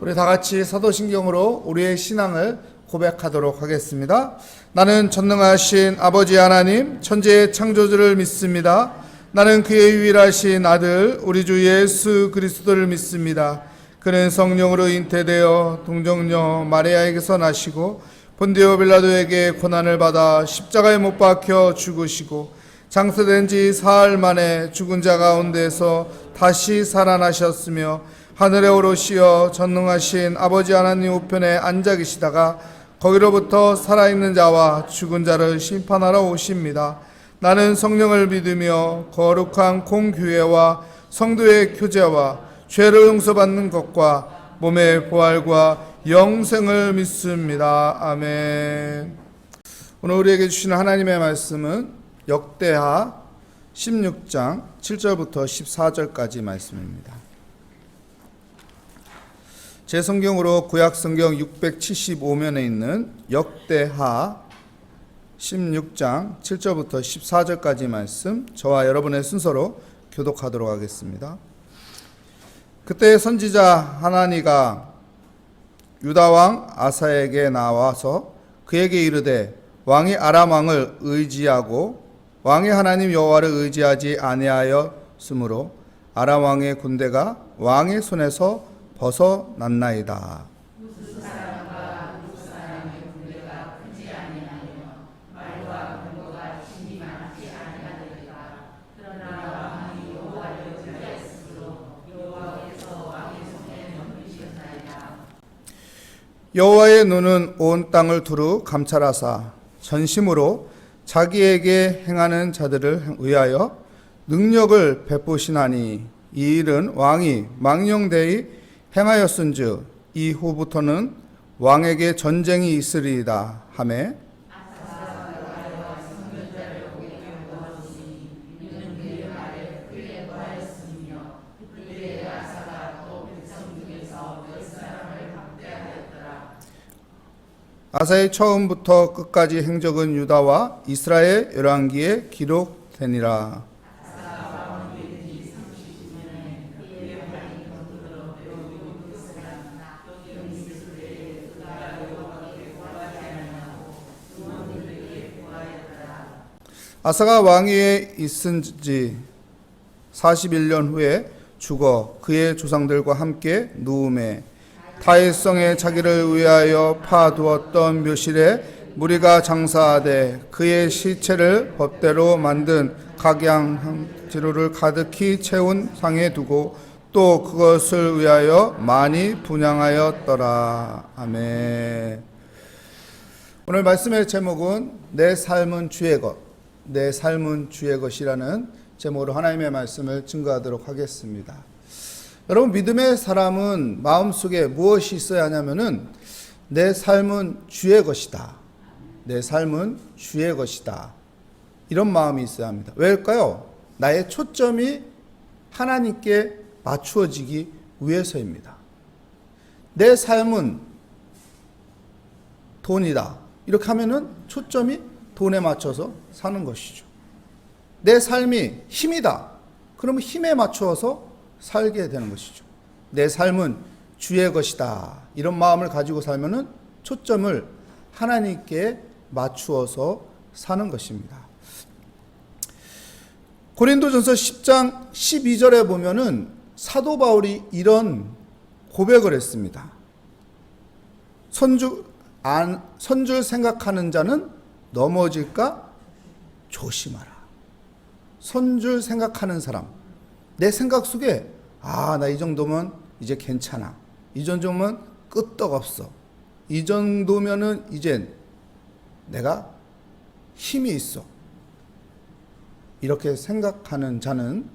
우리 다 같이 사도신경으로 우리의 신앙을 고백하도록 하겠습니다. 나는 전능하신 아버지 하나님 천지의 창조주를 믿습니다. 나는 그의 유일하신 아들 우리 주 예수 그리스도를 믿습니다. 그는 성령으로 잉태되어 동정녀 마리아에게서 나시고 본디오 빌라도에게 고난을 받아 십자가에 못 박혀 죽으시고 장사된 지 사흘 만에 죽은 자 가운데서 다시 살아나셨으며 하늘에 오르시어 전능하신 아버지 하나님 우편에 앉아 계시다가 거기로부터 살아있는 자와 죽은 자를 심판하러 오십니다. 나는 성령을 믿으며 거룩한 공교회와 성도의 교제와 죄를 용서받는 것과 몸의 부활과 영생을 믿습니다. 아멘. 오늘 우리에게 주시는 하나님의 말씀은 역대하 16장 7절부터 14절까지 말씀입니다. 제 성경으로 구약 성경 675면에 있는 역대하 16장 7절부터 14절까지 말씀, 저와 여러분의 순서로 교독하도록 하겠습니다. 그때 선지자 하나니가 유다 왕 아사에게 나와서 그에게 이르되 왕이 아람 왕을 의지하고 왕의 하나님 여호와를 의지하지 아니하였으므로 아람 왕의 군대가 왕의 손에서 벗어났나이다. 무슨 사람과 누구 사람의 군대가 크지 아니하며 말과 근거가 진이 많지 아니하리라. 그러나 왕이 여호와를 의지하였으므로 여호와께서 왕의 손에 넘기셨나이다. 여호와의 눈은 온 땅을 두루 감찰하사 전심으로 자기에게 행하는 자들을 위하여 능력을 베푸시나니 이 일은 왕이 망령되이 행하였은즉 이후부터는 왕에게 전쟁이 있으리이다 하매 아사의 처음부터 끝까지 행적은 유다와 이스라엘 열왕기에 기록되니라. 아사가 왕위에 있은 지 41년 후에 죽어 그의 조상들과 함께 누움에 다윗성에 자기를 위하여 파두었던 묘실에 무리가 장사하되 그의 시체를 법대로 만든 각양재료를 가득히 채운 상에 두고 또 그것을 위하여 많이 분향하였더라. 아멘. 오늘 말씀의 제목은 내 삶은 주의 것, 내 삶은 주의 것이라는 제목으로 하나님의 말씀을 증거하도록 하겠습니다. 여러분, 믿음의 사람은 마음속에 무엇이 있어야 하냐면은 내 삶은 주의 것이다. 내 삶은 주의 것이다. 이런 마음이 있어야 합니다. 왜일까요? 나의 초점이 하나님께 맞추어지기 위해서입니다. 내 삶은 돈이다. 이렇게 하면은 초점이 돈에 맞춰서 사는 것이죠. 내 삶이 힘이다. 그러면 힘에 맞추어서 살게 되는 것이죠. 내 삶은 주의 것이다. 이런 마음을 가지고 살면은 초점을 하나님께 맞추어서 사는 것입니다. 고린도전서 10장 12절에 보면은 사도 바울이 이런 고백을 했습니다. 선줄 생각하는 자는 넘어질까 조심하라. 선줄 생각하는 사람, 내 생각 속에 나 이 정도면 이제 괜찮아. 이 정도면 끄떡없어. 이 정도면은 이젠 내가 힘이 있어. 이렇게 생각하는 자는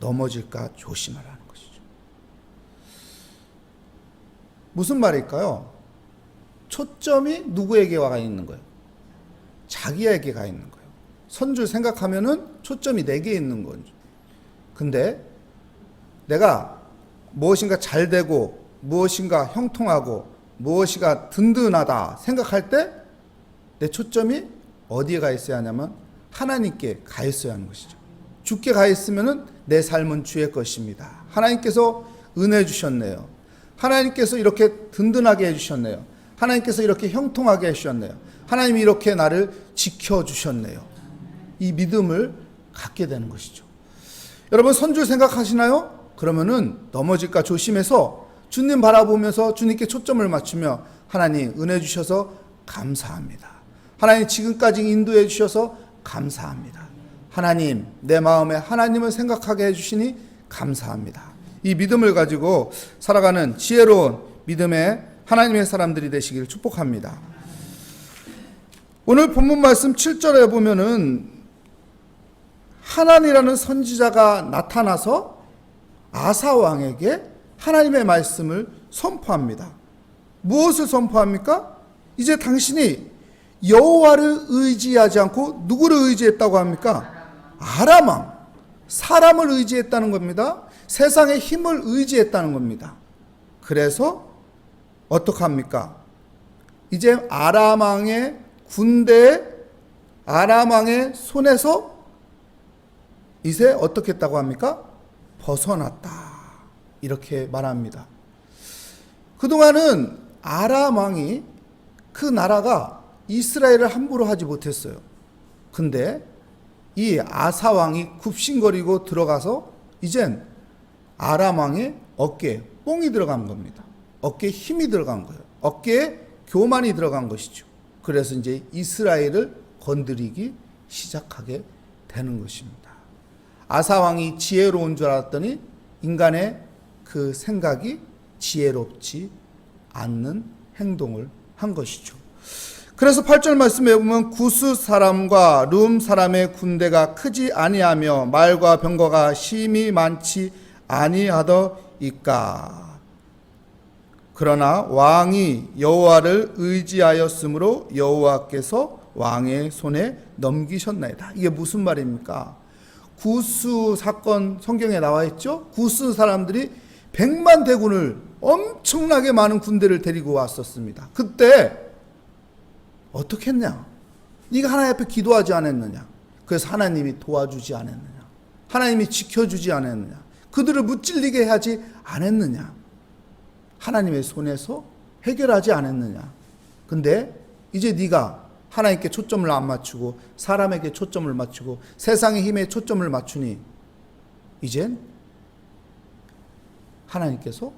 넘어질까 조심하라는 것이죠. 무슨 말일까요? 초점이 누구에게 와 있는 거예요? 자기에게 가 있는 거예요. 선줄 생각하면은 초점이 내게 있는 거죠. 근데 내가 무엇인가 잘 되고 무엇인가 형통하고 무엇이가 든든하다 생각할 때 내 초점이 어디에 가 있어야 하냐면 하나님께 가 있어야 하는 것이죠. 주께 가 있으면은 내 삶은 주의 것입니다. 하나님께서 은혜 주셨네요. 하나님께서 이렇게 든든하게 해주셨네요. 하나님께서 이렇게 형통하게 해주셨네요. 하나님이 이렇게 나를 지켜주셨네요. 이 믿음을 갖게 되는 것이죠. 여러분 선줄 생각하시나요? 그러면은 넘어질까 조심해서 주님 바라보면서 주님께 초점을 맞추며 하나님 은혜 주셔서 감사합니다. 하나님 지금까지 인도해 주셔서 감사합니다. 하나님 내 마음에 하나님을 생각하게 해주시니 감사합니다. 이 믿음을 가지고 살아가는 지혜로운 믿음의 하나님의 사람들이 되시기를 축복합니다. 오늘 본문 말씀 7절에 보면은 하나니라는 선지자가 나타나서 아사 왕에게 하나님의 말씀을 선포합니다. 무엇을 선포합니까? 이제 당신이 여호와를 의지하지 않고 누구를 의지했다고 합니까? 아람 왕, 사람을 의지했다는 겁니다. 세상의 힘을 의지했다는 겁니다. 그래서 어떻게 합니까? 이제 아람 왕의 군대에 아람 왕의 손에서 이제 어떻게 했다고 합니까? 벗어났다. 이렇게 말합니다. 그동안은 아람 왕이 그 나라가 이스라엘을 함부로 하지 못했어요. 근데 이 아사 왕이 굽신거리고 들어가서 이젠 아람 왕의 어깨에 뽕이 들어간 겁니다. 어깨에 힘이 들어간 거예요. 어깨에 교만이 들어간 것이죠. 그래서 이제 이스라엘을 건드리기 시작하게 되는 것입니다. 아사 왕이 지혜로운 줄 알았더니 인간의 그 생각이 지혜롭지 않는 행동을 한 것이죠. 그래서 8절 말씀에 보면 구스 사람과 룸 사람의 군대가 크지 아니하며 말과 병거가 심히 많지 아니하더이까. 그러나 왕이 여호와를 의지하였으므로 여호와께서 왕의 손에 넘기셨나이다. 이게 무슨 말입니까? 구스 사건 성경에 나와 있죠. 구스 사람들이 100만 대군을 엄청나게 많은 군대를 데리고 왔었습니다. 그때 어떻게 했냐? 네가 하나님 앞에 기도하지 않았느냐? 그래서 하나님이 도와주지 않았느냐? 하나님이 지켜주지 않았느냐? 그들을 무찔리게 하지 않았느냐? 하나님의 손에서 해결하지 않았느냐? 근데 이제 네가 하나님께 초점을 안 맞추고 사람에게 초점을 맞추고 세상의 힘에 초점을 맞추니 이젠 하나님께서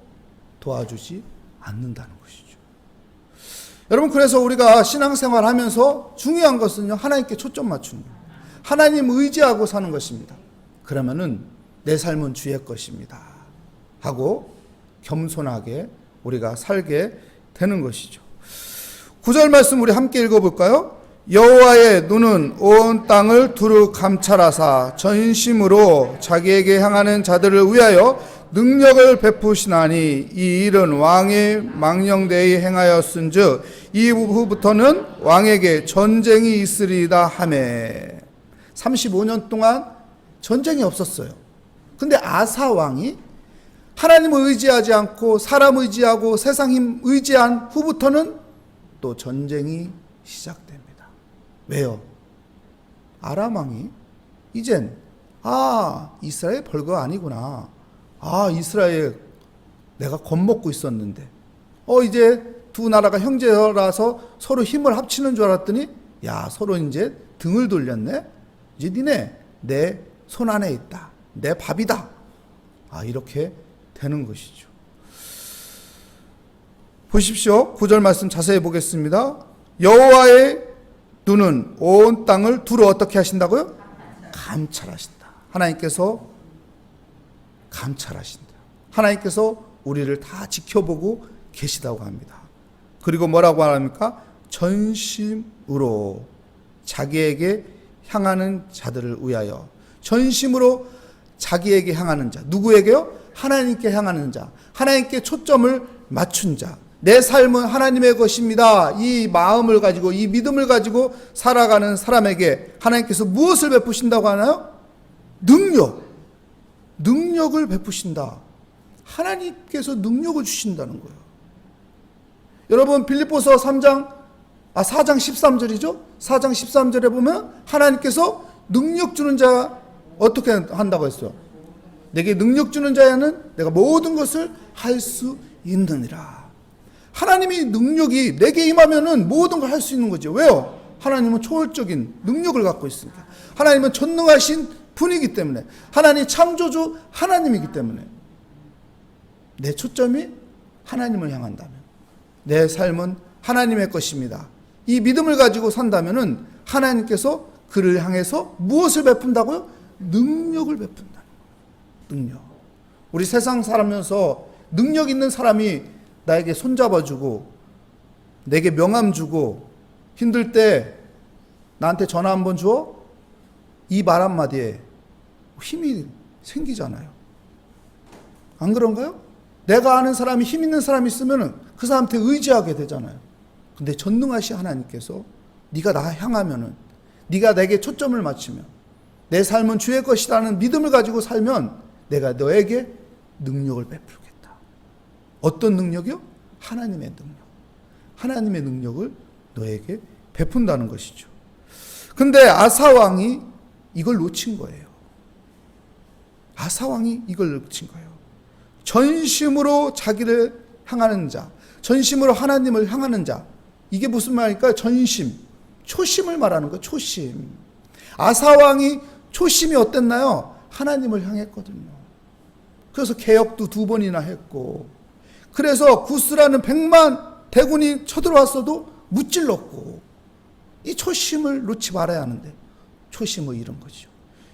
도와주지 않는다는 것이죠. 여러분, 그래서 우리가 신앙생활 하면서 중요한 것은요, 하나님께 초점 맞추는 거예요. 하나님 의지하고 사는 것입니다. 그러면은 내 삶은 주의 것입니다 하고 겸손하게 우리가 살게 되는 것이죠. 9절 말씀 우리 함께 읽어볼까요? 여호와의 눈은 온 땅을 두루 감찰하사 전심으로 자기에게 향하는 자들을 위하여 능력을 베푸시나니 이 일은 왕의 망령되이 행하였은즉 이후부터는 왕에게 전쟁이 있으리이다 하매. 35년 동안 전쟁이 없었어요. 근데 아사 왕이 하나님을 의지하지 않고 사람 의지하고 세상 힘 의지한 후부터는 또 전쟁이 시작됩니다. 왜요? 아람 왕이 이젠 이스라엘 별거 아니구나. 이스라엘 내가 겁먹고 있었는데 이제 두 나라가 형제라서 서로 힘을 합치는 줄 알았더니 서로 이제 등을 돌렸네. 이제 니네 내 손 안에 있다. 내 밥이다. 이렇게 되는 것이죠. 보십시오. 9절 말씀 자세히 보겠습니다. 여호와의 눈은 온 땅을 두루 어떻게 하신다고요? 감찰하신다. 하나님께서 감찰하신다. 하나님께서 우리를 다 지켜보고 계시다고 합니다. 그리고 뭐라고 합니까? 전심으로 자기에게 향하는 자들을 위하여. 전심으로 자기에게 향하는 자. 누구에게요? 하나님께 향하는 자. 하나님께 초점을 맞춘 자. 내 삶은 하나님의 것입니다. 이 마음을 가지고 이 믿음을 가지고 살아가는 사람에게 하나님께서 무엇을 베푸신다고 하나요? 능력을 베푸신다. 하나님께서 능력을 주신다는 거예요. 여러분, 빌립보서 4장 13절이죠? 4장 13절에 보면 하나님께서 능력 주는 자 어떻게 한다고 했어요? 내게 능력 주는 자에는 내가 모든 것을 할 수 있느니라. 하나님이 능력이 내게 임하면은 모든 걸 할 수 있는 거죠. 왜요? 하나님은 초월적인 능력을 갖고 있으니까. 하나님은 전능하신 분이기 때문에, 하나님 창조주 하나님이기 때문에, 내 초점이 하나님을 향한다면 내 삶은 하나님의 것입니다. 이 믿음을 가지고 산다면은 하나님께서 그를 향해서 무엇을 베푼다고요? 능력을 베푼다. 능력. 우리 세상 살면서 능력 있는 사람이 나에게 손잡아주고 내게 명함 주고 힘들 때 나한테 전화 한번 줘? 이 말 한마디에 힘이 생기잖아요. 안 그런가요? 내가 아는 사람이 힘 있는 사람이 있으면 그 사람한테 의지하게 되잖아요. 근데 전능하신 하나님께서 네가 나 향하면은, 네가 내게 초점을 맞추면, 내 삶은 주의 것이라는 믿음을 가지고 살면 내가 너에게 능력을 베풀겠다. 어떤 능력이요? 하나님의 능력. 하나님의 능력을 너에게 베푼다는 것이죠. 근데 아사왕이 이걸 놓친 거예요. 아사왕이 이걸 놓친 거예요. 전심으로 자기를 향하는 자, 전심으로 하나님을 향하는 자, 이게 무슨 말일까요? 전심, 초심을 말하는 거예요. 초심. 아사왕이 초심이 어땠나요? 하나님을 향했거든요. 그래서 개혁도 2번이나 했고, 그래서 구스라는 100만 대군이 쳐들어왔어도 무찔렀고, 이 초심을 놓지 말아야 하는데 초심을 잃은 거죠.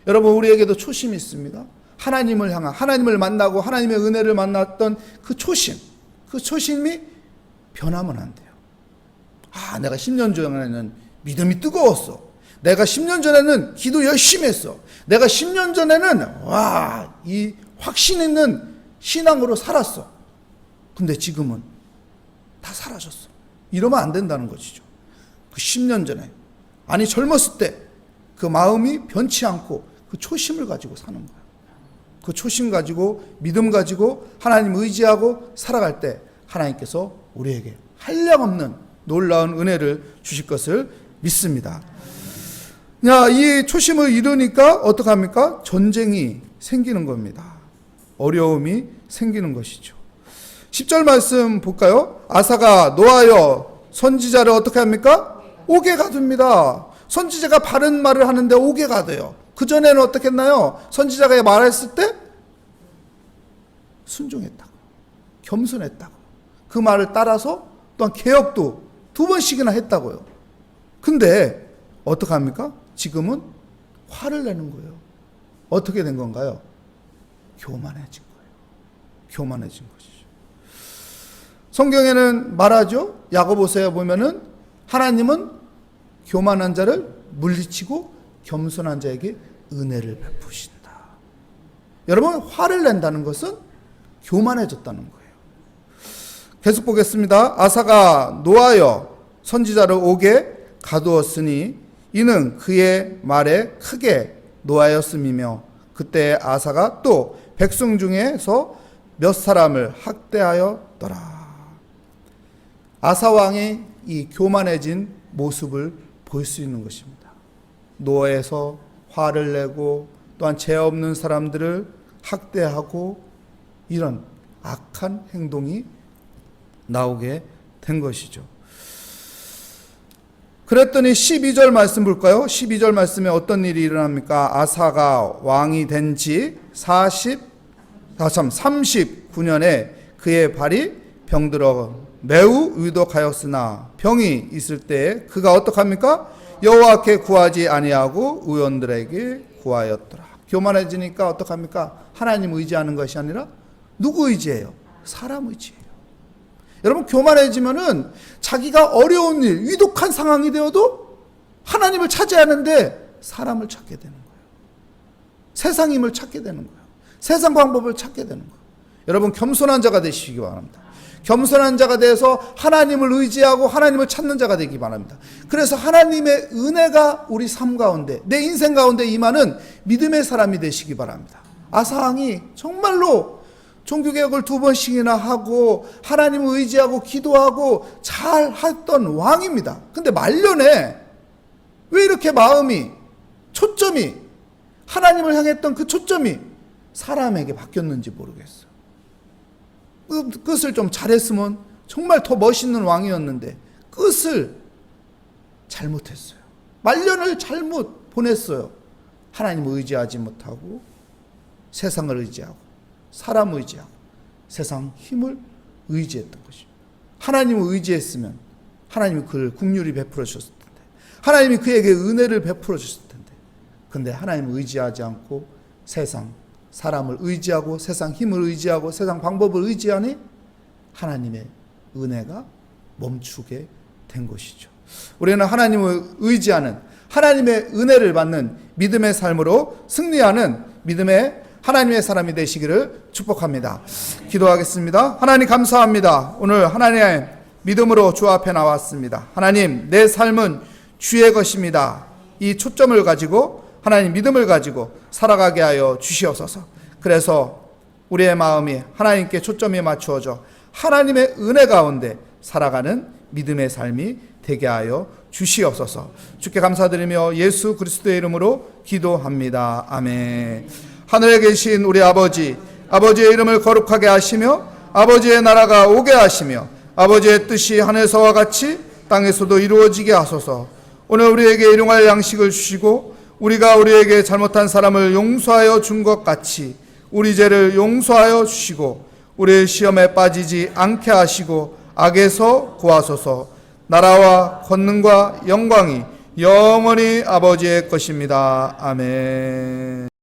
여러분, 우리에게도 초심이 있습니다. 하나님을 향한, 하나님을 만나고 하나님의 은혜를 만났던 그 초심, 그 초심이 변하면 안 돼요. 아, 내가 10년 전에는 믿음이 뜨거웠어. 내가 10년 전에는 기도 열심히 했어. 내가 10년 전에는 이 확신 있는 신앙으로 살았어. 근데 지금은 다 사라졌어. 이러면 안 된다는 것이죠. 그 10년 전에, 아니 젊었을 때 그 마음이 변치 않고 그 초심을 가지고 사는 거예요. 그 초심 가지고, 믿음 가지고 하나님 의지하고 살아갈 때 하나님께서 우리에게 한량없는 놀라운 은혜를 주실 것을 믿습니다. 이 초심을 잃으니까 어떡합니까? 전쟁이 생기는 겁니다. 어려움이 생기는 것이죠. 10절 말씀 볼까요? 아사가 노하여 선지자를 어떻게 합니까? 오게 가둡니다. 선지자가 바른 말을 하는데 오게 가둬요. 그전에는 어떻게 했나요? 선지자가 말했을 때 순종했다고, 겸손했다고, 그 말을 따라서 또한 개혁도 2번씩이나 했다고요. 근데 어떡합니까? 지금은 화를 내는 거예요. 어떻게 된 건가요? 교만해진 거예요. 교만해진 것이죠. 성경에는 말하죠. 야고보서에 보면은 하나님은 교만한 자를 물리치고 겸손한 자에게 은혜를 베푸신다. 여러분, 화를 낸다는 것은 교만해졌다는 거예요. 계속 보겠습니다. 아사가 노하여 선지자를 오게 가두었으니 이는 그의 말에 크게 노하였음이며, 그때 아사가 또 백성 중에서 몇 사람을 학대하였더라. 아사 왕이 이 교만해진 모습을 볼 수 있는 것입니다. 노예에서 화를 내고 또한 죄 없는 사람들을 학대하고 이런 악한 행동이 나오게 된 것이죠. 그랬더니 12절 말씀 볼까요? 12절 말씀에 어떤 일이 일어납니까? 아사가 왕이 된 지 39년에 그의 발이 병들어 매우 위독하였으나 병이 있을 때에 그가 어떡합니까? 여호와께 구하지 아니하고 의원들에게 구하였더라. 교만해지니까 어떡합니까? 하나님 의지하는 것이 아니라 누구 의지예요? 사람 의지예요. 여러분, 교만해지면은 자기가 어려운 일, 위독한 상황이 되어도 하나님을 찾아야하는데 사람을 찾게 되는 거예요. 세상 힘을 찾게 되는 거예요. 세상 방법을 찾게 되는 거예요. 여러분, 겸손한 자가 되시기 바랍니다. 겸손한 자가 되어서 하나님을 의지하고 하나님을 찾는 자가 되기 바랍니다. 그래서 하나님의 은혜가 우리 삶 가운데, 내 인생 가운데 임하는 믿음의 사람이 되시기 바랍니다. 아사왕이 정말로 종교개혁을 2번씩이나 하고 하나님을 의지하고 기도하고 잘 했던 왕입니다. 근데 말년에 왜 이렇게 마음이, 초점이, 하나님을 향했던 그 초점이 사람에게 바뀌었는지 모르겠어요. 끝을 좀 잘했으면 정말 더 멋있는 왕이었는데 끝을 잘못했어요. 말년을 잘못 보냈어요. 하나님을 의지하지 못하고 세상을 의지하고 사람을 의지하고 세상 힘을 의지했던 것입니다. 하나님을 의지했으면 하나님이 그를 긍휼히 베풀어 주셨을 텐데, 하나님이 그에게 은혜를 베풀어 주셨을 텐데, 근데 하나님을 의지하지 않고 세상 사람을 의지하고 세상 힘을 의지하고 세상 방법을 의지하니 하나님의 은혜가 멈추게 된 것이죠. 우리는 하나님을 의지하는, 하나님의 은혜를 받는 믿음의 삶으로 승리하는 믿음의 하나님의 사람이 되시기를 축복합니다. 기도하겠습니다. 하나님 감사합니다. 오늘 하나님의 믿음으로 주 앞에 나왔습니다. 하나님, 내 삶은 주의 것입니다. 이 초점을 가지고 하나님 믿음을 가지고 살아가게 하여 주시옵소서. 그래서 우리의 마음이 하나님께 초점이 맞추어져 하나님의 은혜 가운데 살아가는 믿음의 삶이 되게 하여 주시옵소서. 주께 감사드리며 예수 그리스도의 이름으로 기도합니다. 아멘. 하늘에 계신 우리 아버지, 아버지의 이름을 거룩하게 하시며 아버지의 나라가 오게 하시며 아버지의 뜻이 하늘에서와 같이 땅에서도 이루어지게 하소서. 오늘 우리에게 일용할 양식을 주시고 우리가 우리에게 잘못한 사람을 용서하여 준 것 같이 우리 죄를 용서하여 주시고 우리의 시험에 빠지지 않게 하시고 악에서 구하소서. 나라와 권능과 영광이 영원히 아버지의 것입니다. 아멘.